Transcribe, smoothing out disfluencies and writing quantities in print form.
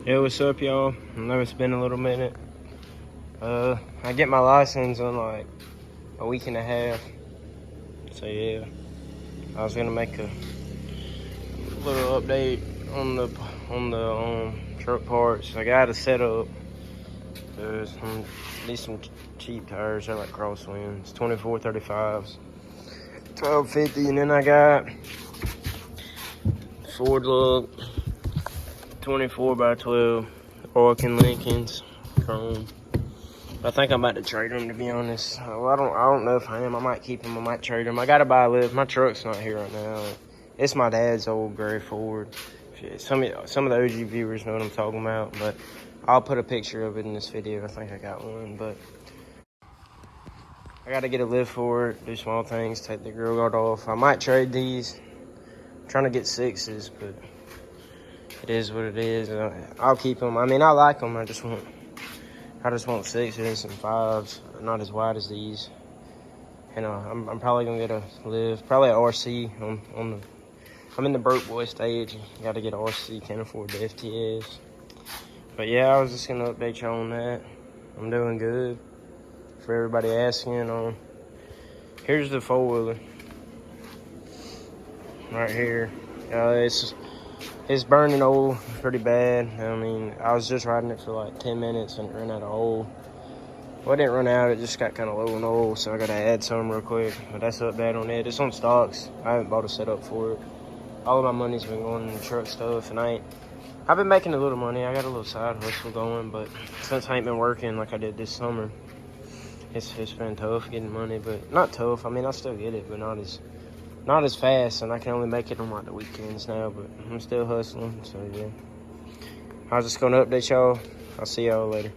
Hey, what's up, y'all? I know it's been a little minute. I get my license in like a week and a half. So yeah, I was gonna make a little update on the truck parts. I got a setup. There's need some cheap tires. They're like crosswinds, 2435s, 1250, and then I got Ford look 24x12 Pelican Lincolns, chrome. I think I'm about to trade them, to be honest. Well, I don't know if I am. I might keep them. I might trade them. I gotta buy a lift. My truck's not here right now. It's my dad's old gray Ford. Some of the OG viewers know what I'm talking about, but I'll put a picture of it in this video. I think I got one, but I gotta get a lift for it. Do small things. Take the grill guard off. I might trade these. I'm trying to get 6s, but it is what it is. I'll keep them. I mean, I like them. I just want 6s and 5s, not as wide as these. And I'm probably gonna get a lift, probably an RC I'm in the broke boy stage. You gotta get an RC, can't afford the FTS. But yeah, I was just gonna update you on that. I'm doing good. For everybody asking, here's the 4-wheeler right here. It's burning oil pretty bad. I mean, I was just riding it for like 10 minutes and it ran out of oil. Well, it didn't run out, it just got kind of low in oil, so I gotta add some real quick. But that's the update on it. It's on stocks. I haven't bought a setup for it. All of my money's been going in the truck stuff, and I've been making a little money. I got a little side hustle going, but since I ain't been working like I did this summer, it's been tough getting money, but not tough. I mean, I still get it, but not as fast, and I can only make it on like the weekends now, but I'm still hustling, so yeah. I was just gonna update y'all. I'll see y'all later.